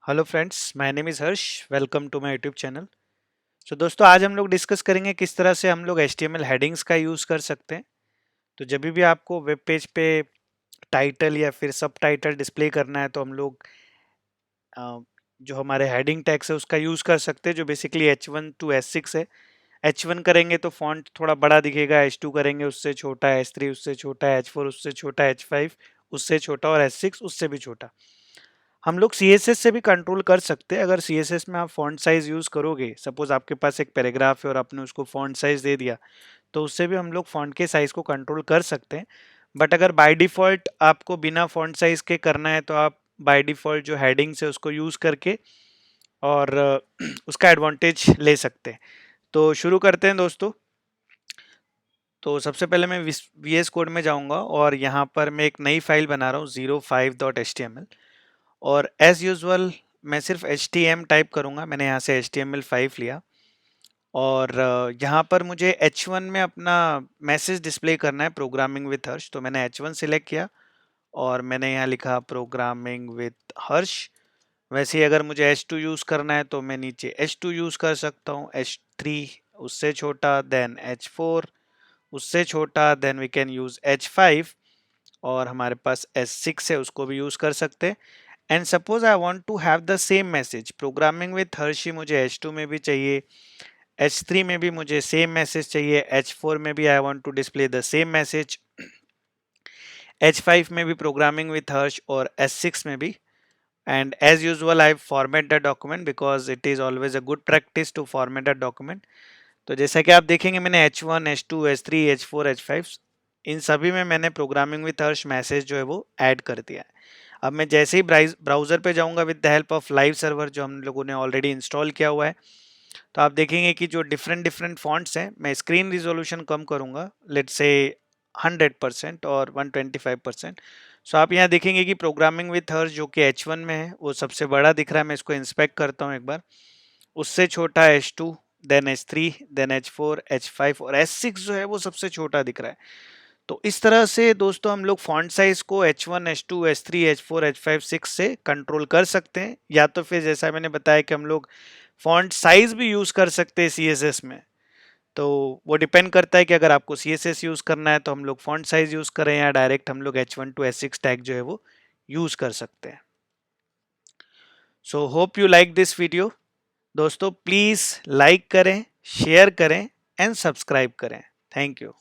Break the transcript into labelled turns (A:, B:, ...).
A: Hello friends, my name is Harsh. Welcome to my YouTube channel. So दोस्तों, आज हम लोग डिस्कस करेंगे किस तरह से हम लोग HTML हेडिंग्स का यूज़ कर सकते हैं। तो जब भी आपको वेब पेज पे टाइटल या फिर सब टाइटल डिस्प्ले करना है तो हम लोग जो हमारे हेडिंग टैग्स है उसका यूज़ कर सकते हैं, जो बेसिकली H1 टू H6 है। H1 करेंगे तो फॉन्ट थोड़ा बड़ा दिखेगा, H2 करेंगे उससे छोटा, H3 उससे छोटा, H4 उससे छोटा, H5 उससे छोटा और H6 उससे भी छोटा। हम लोग CSS से भी कंट्रोल कर सकते हैं। अगर CSS में आप फॉन्ट साइज यूज करोगे, सपोज आपके पास एक पैराग्राफ है और आपने उसको फॉन्ट साइज दे दिया, तो उससे भी हम लोग फॉन्ट के साइज को कंट्रोल कर सकते हैं। बट अगर बाय डिफॉल्ट आपको बिना फॉन्ट साइज के करना है तो आप बाय डिफॉल्ट जो हेडिंग्स है उसको यूज करके और उसका एडवांटेज ले सकते हैं। तो शुरू करते हैं दोस्तों। तो सबसे पहले मैं VS कोड में जाऊंगा और यहाँ पर मैं एक नई फाइल बना रहा हूँ 05.html। और एज यूजुअल मैं सिर्फ HTML टाइप करूंगा। मैंने यहाँ से HTML5 लिया और यहाँ पर मुझे H1 में अपना मैसेज डिस्प्ले करना है, प्रोग्रामिंग विथ हर्ष। तो मैंने H1 सिलेक्ट किया और मैंने यहाँ लिखा प्रोग्रामिंग विथ हर्ष। वैसे ही अगर मुझे H2 यूज़ करना है तो मैं नीचे H2 यूज़ कर सकता हूँ, H3 उससे छोटा, देन H4 उससे छोटा, then we can use H5 और हमारे पास H6 है उसको भी यूज़ कर सकते हैं। And suppose I want to have the same message, programming with Harshi मुझे H2 में भी चाहिए, H3 में भी मुझे सेम मैसेज चाहिए, H4 में भी I want to display the same message, H5 में भी प्रोग्रामिंग विथ हर्ष और H6 में भी। And as usual I format the document because it is always a good practice to format the document. तो जैसा कि आप देखेंगे मैंने H1, H2, H3, H4, H5 इन सभी में मैंने प्रोग्रामिंग विथ हर्ष मैसेज जो है वो ऐड कर दिया है। अब मैं जैसे ही ब्राउजर पे जाऊंगा with the help of live server जो हम लोगों ने ऑलरेडी इंस्टॉल किया हुआ है, तो आप देखेंगे कि जो डिफरेंट डिफरेंट फॉन्ट्स हैं, मैं स्क्रीन रिजोल्यूशन कम करूंगा, लेट्स से 100% और 125%। सो आप यहाँ देखेंगे कि प्रोग्रामिंग विथ हर्ष जो कि H1 में है वो सबसे बड़ा दिख रहा है। मैं इसको इंस्पेक्ट करता हूँ एक बार। उससे छोटा H2, then H3, then H4, H5 और H6 जो है वो सबसे छोटा दिख रहा है। तो इस तरह से दोस्तों हम लोग फॉन्ट साइज को H1, H2, H3, H4, H5, 6 से कंट्रोल कर सकते हैं, या तो फिर जैसा मैंने बताया कि हम लोग फॉन्ट साइज भी यूज कर सकते हैं CSS में। तो वो डिपेंड करता है कि अगर आपको CSS यूज करना है तो हम लोग फॉन्ट साइज यूज करें या डायरेक्ट हम लोग H1 टू H6 टैग जो है वो यूज कर सकते हैं। So hope you like this video. दोस्तों प्लीज लाइक करें, शेयर करें एंड सब्सक्राइब करें। Thank you.